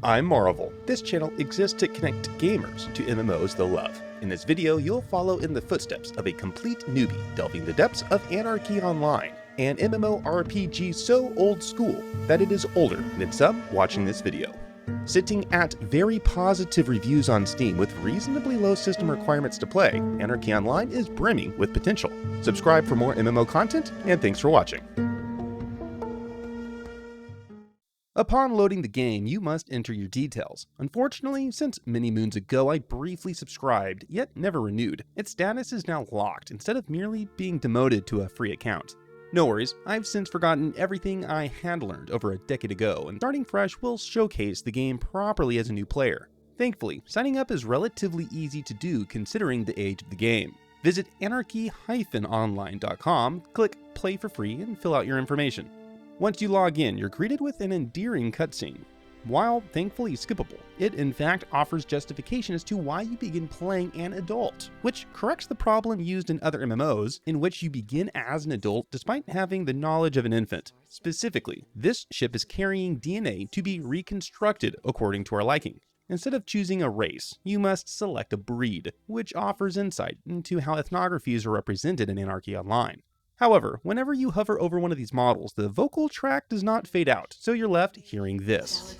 I'm Marvel. This channel exists to connect gamers to MMOs they'll love. In this video, you'll follow in the footsteps of a complete newbie delving the depths of Anarchy Online, an MMORPG so old school that it is older than some watching this video. Sitting at very positive reviews on Steam with reasonably low system requirements to play, Anarchy Online is brimming with potential. Subscribe for more MMO content, and thanks for watching. Upon loading the game, you must enter your details. Unfortunately, since many moons ago I briefly subscribed, yet never renewed, its status is now locked instead of merely being demoted to a free account. No worries, I've since forgotten everything I had learned over a decade ago, and starting fresh will showcase the game properly as a new player. Thankfully, signing up is relatively easy to do considering the age of the game. Visit anarchy-online.com, click play for free, and fill out your information. Once you log in, you're greeted with an endearing cutscene. While thankfully skippable, it in fact offers justification as to why you begin playing an adult, which corrects the problem used in other MMOs, in which you begin as an adult despite having the knowledge of an infant. Specifically, this ship is carrying DNA to be reconstructed according to our liking. Instead of choosing a race, you must select a breed, which offers insight into how ethnographies are represented in Anarchy Online. However, whenever you hover over one of these models, the vocal track does not fade out, so you're left hearing this.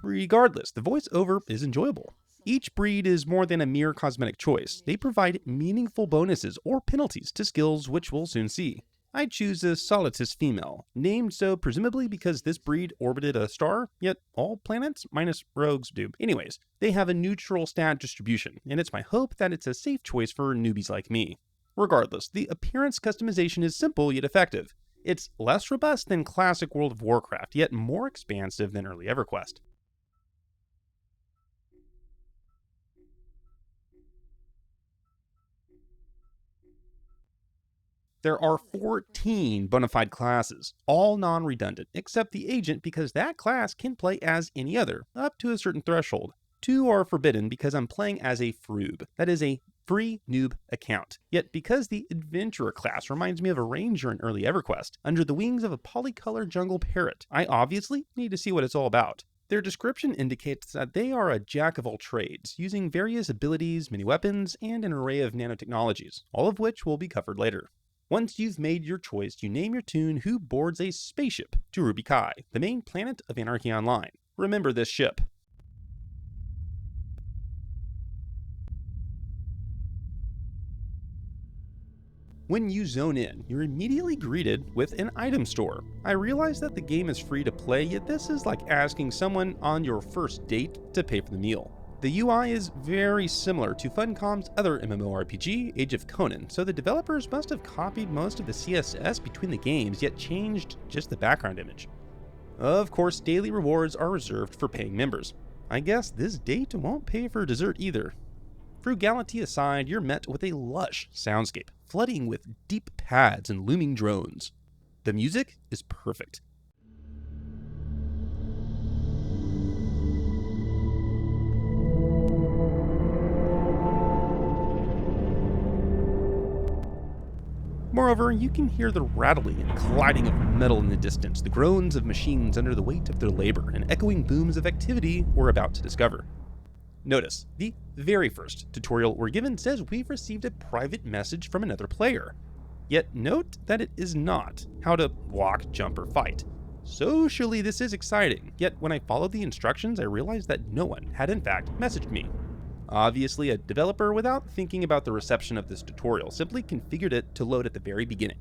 Regardless, the voiceover is enjoyable. Each breed is more than a mere cosmetic choice. They provide meaningful bonuses or penalties to skills which we'll soon see. I choose a Solitus female, named so presumably because this breed orbited a star, yet all planets, minus rogues, do. Anyways, they have a neutral stat distribution, and it's my hope that it's a safe choice for newbies like me. Regardless, the appearance customization is simple yet effective. It's less robust than classic World of Warcraft, yet more expansive than early EverQuest. There are 14 bona fide classes, all non-redundant, except the agent because that class can play as any other, up to a certain threshold. 2 are forbidden because I'm playing as a froob, that is a free noob account. Yet because the adventurer class reminds me of a ranger in early EverQuest, under the wings of a polycolored jungle parrot, I obviously need to see what it's all about. Their description indicates that they are a jack of all trades, using various abilities, many weapons, and an array of nanotechnologies, all of which will be covered later. Once you've made your choice, you name your tune who boards a spaceship to Ruby Kai, the main planet of Anarchy Online. Remember this ship. When you zone in, you're immediately greeted with an item store. I realize that the game is free to play, yet this is like asking someone on your first date to pay for the meal. The UI is very similar to Funcom's other MMORPG, Age of Conan, so the developers must have copied most of the CSS between the games, yet changed just the background image. Of course, daily rewards are reserved for paying members. I guess this date won't pay for dessert either. Frugality aside, you're met with a lush soundscape, flooding with deep pads and looming drones. The music is perfect. Moreover, you can hear the rattling and colliding of metal in the distance, the groans of machines under the weight of their labor, and echoing booms of activity we're about to discover. Notice, the very first tutorial we're given says we've received a private message from another player. Yet note that it is not how to walk, jump, or fight. Socially, this is exciting, yet when I followed the instructions, I realized that no one had in fact messaged me. Obviously, a developer, without thinking about the reception of this tutorial, simply configured it to load at the very beginning.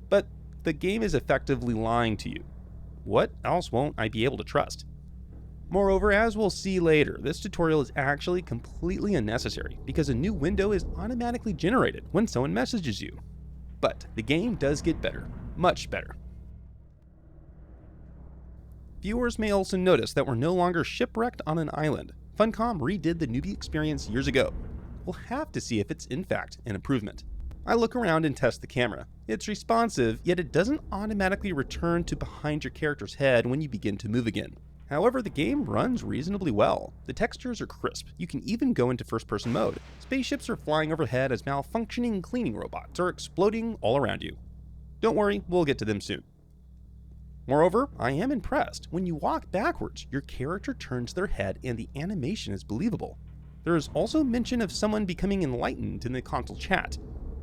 But the game is effectively lying to you. What else won't I be able to trust? Moreover, as we'll see later, this tutorial is actually completely unnecessary because a new window is automatically generated when someone messages you. But the game does get better, much better. Viewers may also notice that we're no longer shipwrecked on an island. Funcom redid the newbie experience years ago. We'll have to see if it's in fact an improvement. I look around and test the camera. It's responsive, yet it doesn't automatically return to behind your character's head when you begin to move again. However, the game runs reasonably well. The textures are crisp. You can even go into first-person mode. Spaceships are flying overhead as malfunctioning cleaning robots are exploding all around you. Don't worry, we'll get to them soon. Moreover, I am impressed. When you walk backwards, your character turns their head and the animation is believable. There is also mention of someone becoming enlightened in the console chat.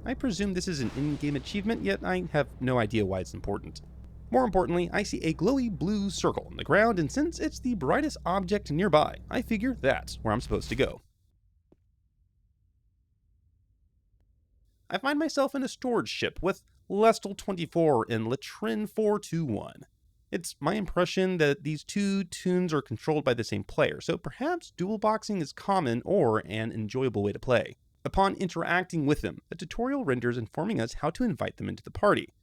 I presume this is an in-game achievement, yet I have no idea why it's important. More importantly, I see a glowy blue circle on the ground, and since it's the brightest object nearby, I figure that's where I'm supposed to go. I find myself in a storage ship with Lestal 24 and Latrin 421. It's my impression that these two tunes are controlled by the same player, so perhaps dual boxing is common or an enjoyable way to play. Upon interacting with them, a tutorial renders informing us how to invite them into the party.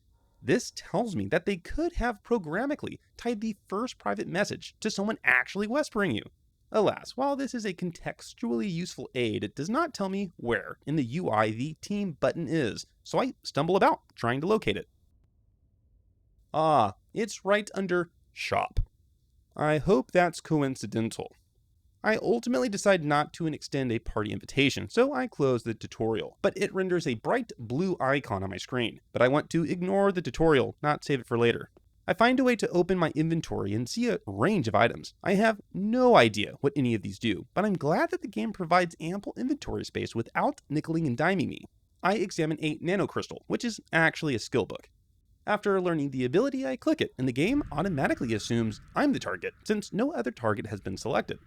This tells me that they could have programmatically tied the first private message to someone actually whispering you. Alas, while this is a contextually useful aid, it does not tell me where in the UI the team button is, so I stumble about trying to locate it. Ah, it's right under Shop. I hope that's coincidental. I ultimately decide not to extend a party invitation, so I close the tutorial, but it renders a bright blue icon on my screen. But I want to ignore the tutorial, not save it for later. I find a way to open my inventory and see a range of items. I have no idea what any of these do, but I'm glad that the game provides ample inventory space without nickeling and diming me. I examine a nanocrystal, which is actually a skill book. After learning the ability, I click it, and the game automatically assumes I'm the target, since no other target has been selected.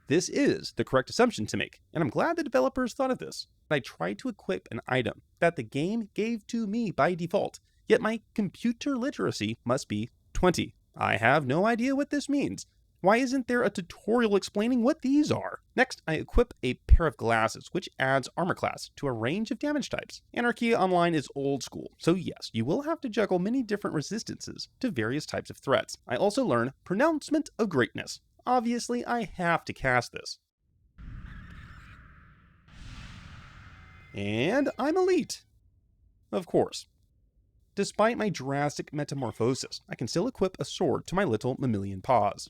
This is the correct assumption to make, and I'm glad the developers thought of this. I tried to equip an item that the game gave to me by default, yet my computer literacy must be 20. I have no idea what this means. Why isn't there a tutorial explaining what these are? Next, I equip a pair of glasses, which adds armor class to a range of damage types. Anarchy Online is old school, so yes, you will have to juggle many different resistances to various types of threats. I also learn Pronouncement of Greatness. Obviously, I have to cast this. And I'm elite. Of course. Despite my drastic metamorphosis, I can still equip a sword to my little mammalian paws.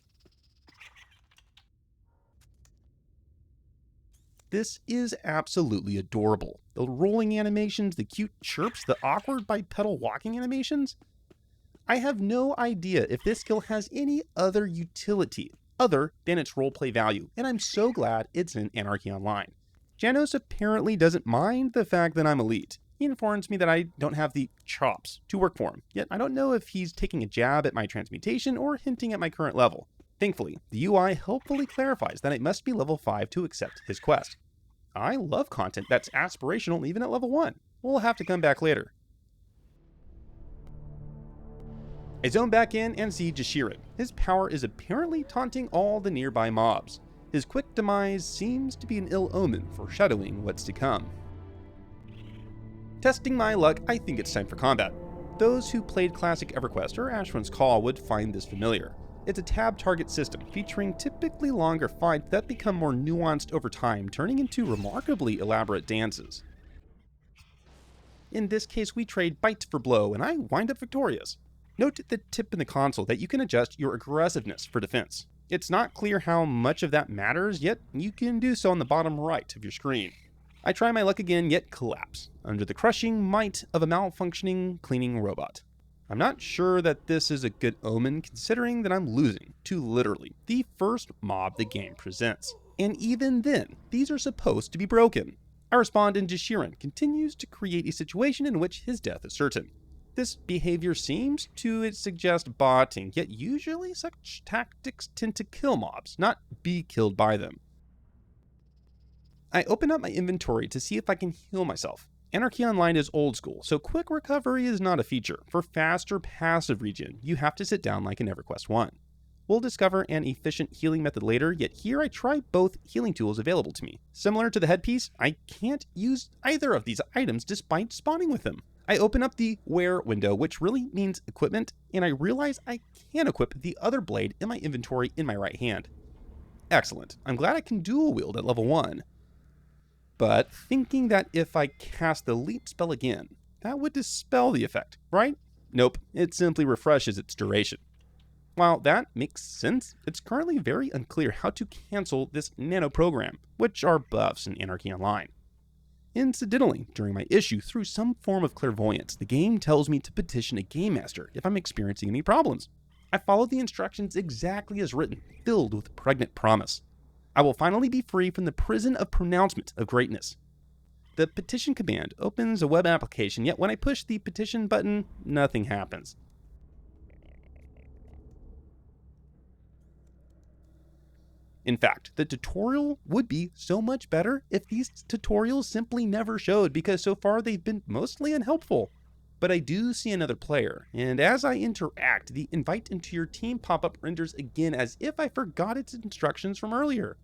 This is absolutely adorable. The rolling animations, the cute chirps, the awkward bipedal walking animations. I have no idea if this skill has any other utility other than its roleplay value, and I'm so glad it's in Anarchy Online. Janos apparently doesn't mind the fact that I'm elite. He informs me that I don't have the chops to work for him, yet I don't know if he's taking a jab at my transmutation or hinting at my current level. Thankfully, the UI helpfully clarifies that I must be level 5 to accept his quest. I love content that's aspirational even at level 1. We'll have to come back later. I zone back in and see Jashirin. His power is apparently taunting all the nearby mobs. His quick demise seems to be an ill omen, foreshadowing what's to come. Testing my luck, I think it's time for combat. Those who played classic EverQuest or Ashwin's Call would find this familiar. It's a tab target system featuring typically longer fights that become more nuanced over time, turning into remarkably elaborate dances. In this case, we trade bite for blow, and I wind up victorious. Note the tip in the console that you can adjust your aggressiveness for defense. It's not clear how much of that matters, yet you can do so on the bottom right of your screen. I try my luck again, yet collapse under the crushing might of a malfunctioning cleaning robot. I'm not sure that this is a good omen, considering that I'm losing to literally the first mob the game presents. And even then, these are supposed to be broken. I respond, and Jashirin continues to create a situation in which his death is certain. This behavior seems to suggest botting, yet usually such tactics tend to kill mobs, not be killed by them. I open up my inventory to see if I can heal myself. Anarchy Online is old school, so quick recovery is not a feature. For faster passive regen, you have to sit down like in EverQuest 1. We'll discover an efficient healing method later, yet here I try both healing tools available to me. Similar to the headpiece, I can't use either of these items despite spawning with them. I open up the Wear window, which really means equipment, and I realize I can equip the other blade in my inventory in my right hand. Excellent. I'm glad I can dual wield at level 1. But thinking that if I cast the leap spell again, that would dispel the effect, right? Nope, it simply refreshes its duration. While that makes sense, it's currently very unclear how to cancel this nano program, which are buffs in Anarchy Online. Incidentally, during my issue, through some form of clairvoyance, the game tells me to petition a game master if I'm experiencing any problems. I followed the instructions exactly as written, filled with pregnant promise. I will finally be free from the prison of pronouncement of greatness. The petition command opens a web application, yet when I push the petition button, nothing happens. In fact, the tutorial would be so much better if these tutorials simply never showed, because so far they've been mostly unhelpful. But I do see another player, and as I interact, the invite into your team pop-up renders again as if I forgot its instructions from earlier.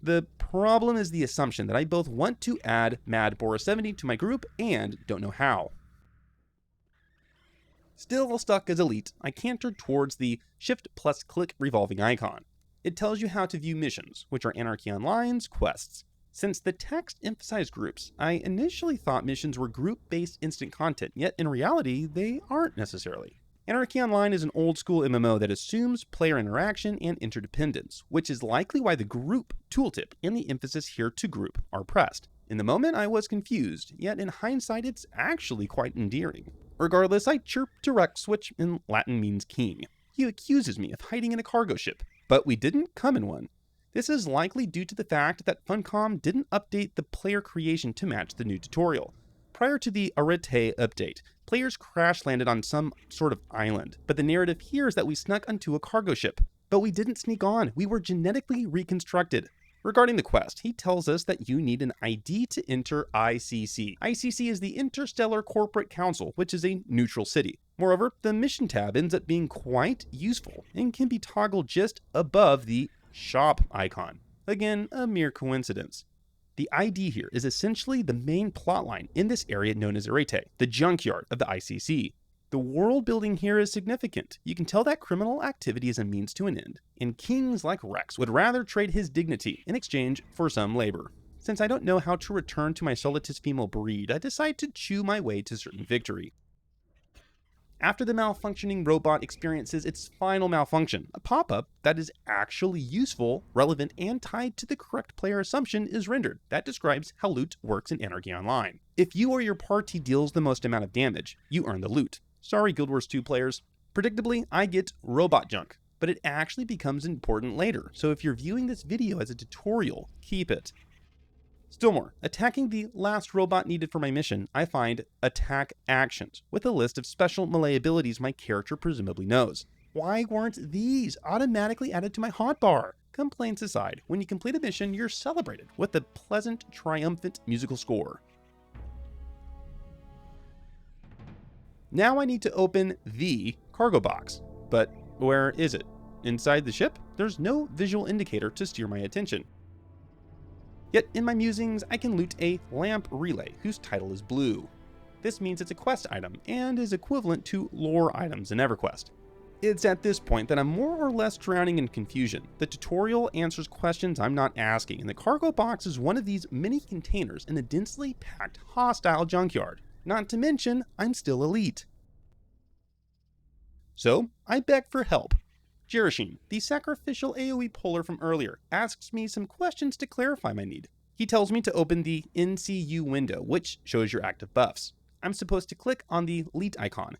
The problem is the assumption that I both want to add MadBoris70 to my group and don't know how. Still stuck as elite, I canter towards the Shift plus click revolving icon. It tells you how to view missions, which are Anarchy Online's quests. Since the text emphasized groups, I initially thought missions were group-based instant content, yet in reality, they aren't necessarily. Anarchy Online is an old-school MMO that assumes player interaction and interdependence, which is likely why the group tooltip and the emphasis here to group are pressed. In the moment, I was confused, yet in hindsight, it's actually quite endearing. Regardless, I chirp to Rex, which in Latin means king. He accuses me of hiding in a cargo ship, but we didn't come in one. This is likely due to the fact that Funcom didn't update the player creation to match the new tutorial. Prior to the Arete update, players crash landed on some sort of island, but the narrative here is that we snuck onto a cargo ship. But we didn't sneak on, we were genetically reconstructed. Regarding the quest, he tells us that you need an ID to enter ICC. ICC is the Interstellar Corporate Council, which is a neutral city. Moreover, the mission tab ends up being quite useful and can be toggled just above the shop icon. Again, a mere coincidence. The ID here is essentially the main plotline in this area known as Arete, the junkyard of the ICC. The world building here is significant. You can tell that criminal activity is a means to an end, and kings like Rex would rather trade his dignity in exchange for some labor. Since I don't know how to return to my Solitus female breed, I decide to chew my way to certain victory. After the malfunctioning robot experiences its final malfunction, a pop-up that is actually useful, relevant, and tied to the correct player assumption is rendered. That describes how loot works in Anarchy Online. If you or your party deals the most amount of damage, you earn the loot. Sorry, Guild Wars 2 players. Predictably, I get robot junk, but it actually becomes important later, so if you're viewing this video as a tutorial, keep it. Still more, attacking the last robot needed for my mission, I find attack actions with a list of special melee abilities my character presumably knows. Why weren't these automatically added to my hotbar? Complaints aside, when you complete a mission, you're celebrated with a pleasant, triumphant musical score. Now I need to open the cargo box, but where is it? Inside the ship? There's no visual indicator to steer my attention. Yet in my musings, I can loot a lamp relay whose title is blue. This means it's a quest item and is equivalent to lore items in EverQuest. It's at this point that I'm more or less drowning in confusion. The tutorial answers questions I'm not asking, and the cargo box is one of these mini containers in a densely packed hostile junkyard. Not to mention, I'm still elite. So I beg for help. Jerushin, the sacrificial AoE puller from earlier, asks me some questions to clarify my need. He tells me to open the NCU window, which shows your active buffs. I'm supposed to click on the elite icon.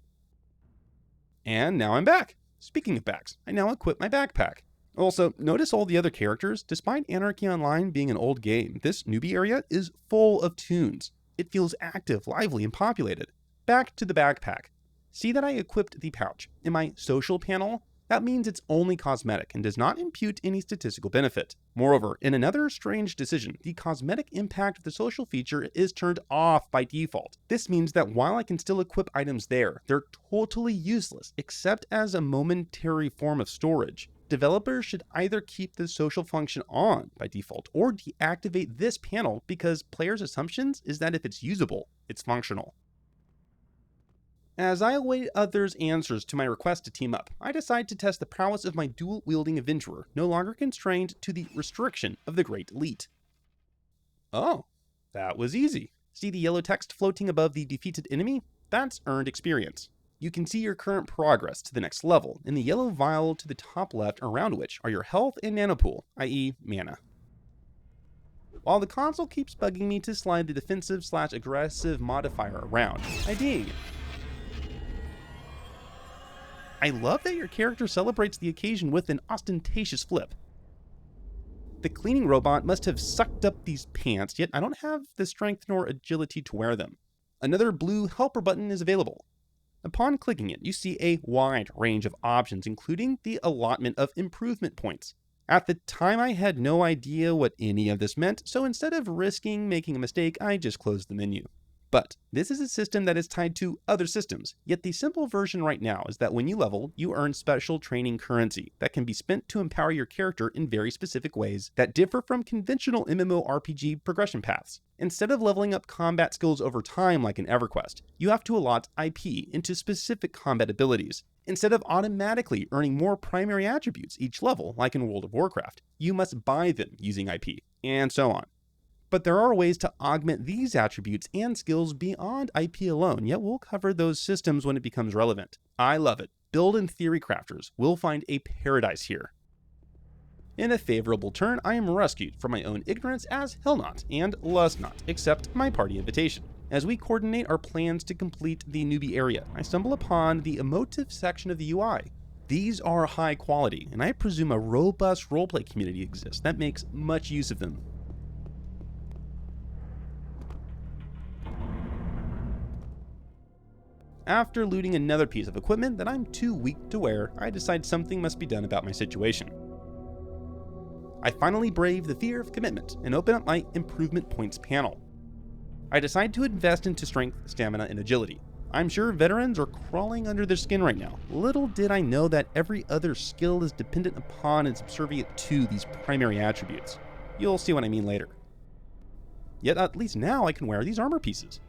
And now I'm back. Speaking of backs, I now equip my backpack. Also, notice all the other characters. Despite Anarchy Online being an old game, this newbie area is full of tunes. It feels active, lively, and populated. Back to the backpack. See that I equipped the pouch. In my social panel, that means it's only cosmetic and does not impute any statistical benefit. Moreover, in another strange decision, the cosmetic impact of the social feature is turned off by default. This means that while I can still equip items there, they're totally useless except as a momentary form of storage. Developers should either keep the social function on by default or deactivate this panel because players' assumptions is that if it's usable, it's functional. As I await others' answers to my request to team up, I decide to test the prowess of my dual-wielding adventurer, no longer constrained to the restriction of the Great Elite. Oh, that was easy. See the yellow text floating above the defeated enemy? That's earned experience. You can see your current progress to the next level in the yellow vial to the top left, around which are your health and nanopool, i.e. mana. While the console keeps bugging me to slide the defensive/aggressive modifier around, I dig. I love that your character celebrates the occasion with an ostentatious flip. The cleaning robot must have sucked up these pants, yet I don't have the strength nor agility to wear them. Another blue helper button is available. Upon clicking it, you see a wide range of options, including the allotment of improvement points. At the time, I had no idea what any of this meant, so instead of risking making a mistake, I just closed the menu. But this is a system that is tied to other systems, yet the simple version right now is that when you level, you earn special training currency that can be spent to empower your character in very specific ways that differ from conventional MMORPG progression paths. Instead of leveling up combat skills over time like in EverQuest, you have to allot IP into specific combat abilities. Instead of automatically earning more primary attributes each level like in World of Warcraft, you must buy them using IP, and so on. But there are ways to augment these attributes and skills beyond IP alone, yet we'll cover those systems when it becomes relevant. I love it. Build and theory crafters will find a paradise here. In a favorable turn, I am rescued from my own ignorance as Hell Not and Lust Not accept my party invitation. As we coordinate our plans to complete the newbie area, I stumble upon the emotive section of the UI. These are high quality, and I presume a robust roleplay community exists that makes much use of them. After looting another piece of equipment that I'm too weak to wear, I decide something must be done about my situation. I finally brave the fear of commitment and open up my improvement points panel. I decide to invest into strength, stamina, and agility. I'm sure veterans are crawling under their skin right now. Little did I know that every other skill is dependent upon and subservient to these primary attributes. You'll see what I mean later. Yet at least now I can wear these armor pieces.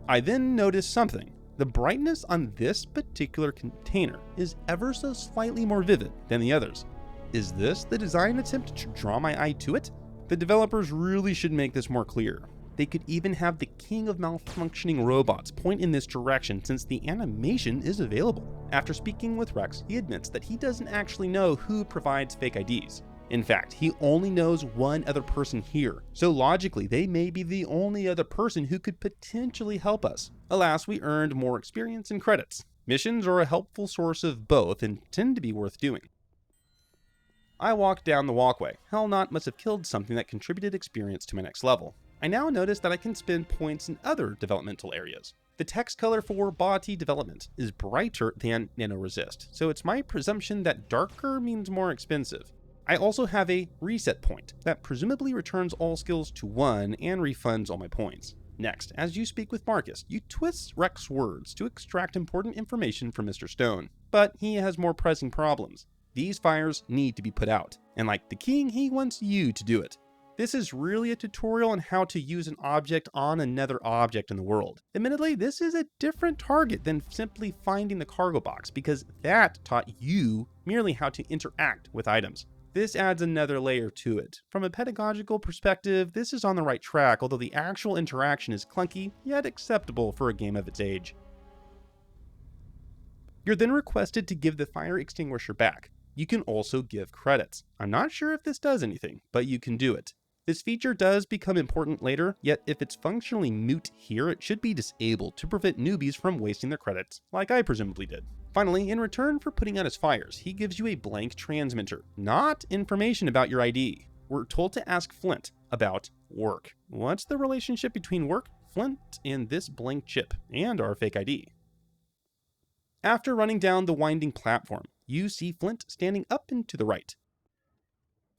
I then notice something. The brightness on this particular container is ever so slightly more vivid than the others. Is this the design attempt to draw my eye to it? The developers really should make this more clear. They could even have the king of malfunctioning robots point in this direction since the animation is available. After speaking with Rex, he admits that he doesn't actually know who provides fake IDs. In fact, he only knows one other person here, so logically they may be the only other person who could potentially help us. Alas, we earned more experience and credits. Missions are a helpful source of both and tend to be worth doing. I walk down the walkway. Hell Not must have killed something that contributed experience to my next level. I now notice that I can spend points in other developmental areas. The text color for body development is brighter than nanoresist, so it's my presumption that darker means more expensive. I also have a reset point that presumably returns all skills to 1 and refunds all my points. Next, as you speak with Marcus, you twist Rex's words to extract important information from Mr. Stone, but he has more pressing problems. These fires need to be put out, and like the king, he wants you to do it. This is really a tutorial on how to use an object on another object in the world. Admittedly, this is a different target than simply finding the cargo box, because that taught you merely how to interact with items. This adds another layer to it. From a pedagogical perspective, this is on the right track, although the actual interaction is clunky, yet acceptable for a game of its age. You're then requested to give the fire extinguisher back. You can also give credits. I'm not sure if this does anything, but you can do it. This feature does become important later, yet if it's functionally moot here, it should be disabled to prevent newbies from wasting their credits, like I presumably did. Finally, in return for putting out his fires, he gives you a blank transmitter, not information about your ID. We're told to ask Flint about work. What's the relationship between work, Flint, and this blank chip, and our fake ID? After running down the winding platform, you see Flint standing up and to the right.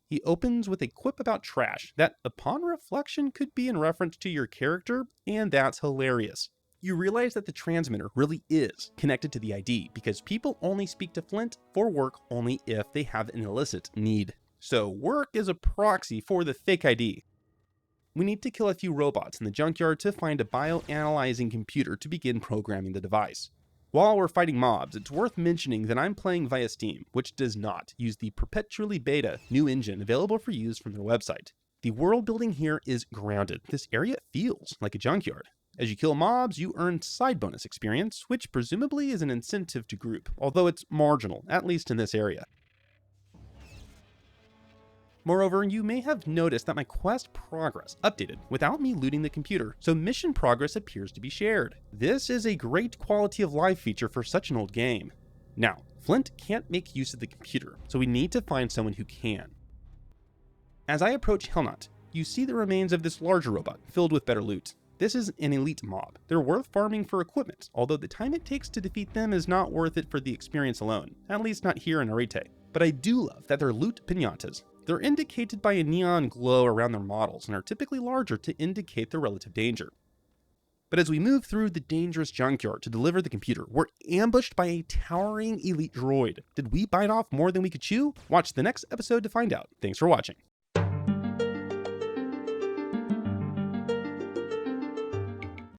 He opens with a quip about trash that, upon reflection, could be in reference to your character, and that's hilarious. You realize that the transmitter really is connected to the ID because people only speak to Flint for work only if they have an illicit need. So work is a proxy for the fake ID. We need to kill a few robots in the junkyard to find a bioanalyzing computer to begin programming the device. While we're fighting mobs, it's worth mentioning that I'm playing via Steam, which does not use the perpetually beta new engine available for use from their website. The world building here is grounded. This area feels like a junkyard. As you kill mobs, you earn side bonus experience, which presumably is an incentive to group, although it's marginal, at least in this area. Moreover, you may have noticed that my quest progress updated without me looting the computer, so mission progress appears to be shared. This is a great quality of life feature for such an old game. Now, Flint can't make use of the computer, so we need to find someone who can. As I approach Hillknot, you see the remains of this larger robot filled with better loot. This is an elite mob. They're worth farming for equipment, although the time it takes to defeat them is not worth it for the experience alone, at least not here in Arete. But I do love that they're loot pinatas. They're indicated by a neon glow around their models and are typically larger to indicate their relative danger. But as we move through the dangerous junkyard to deliver the computer, we're ambushed by a towering elite droid. Did we bite off more than we could chew? Watch the next episode to find out. Thanks for watching.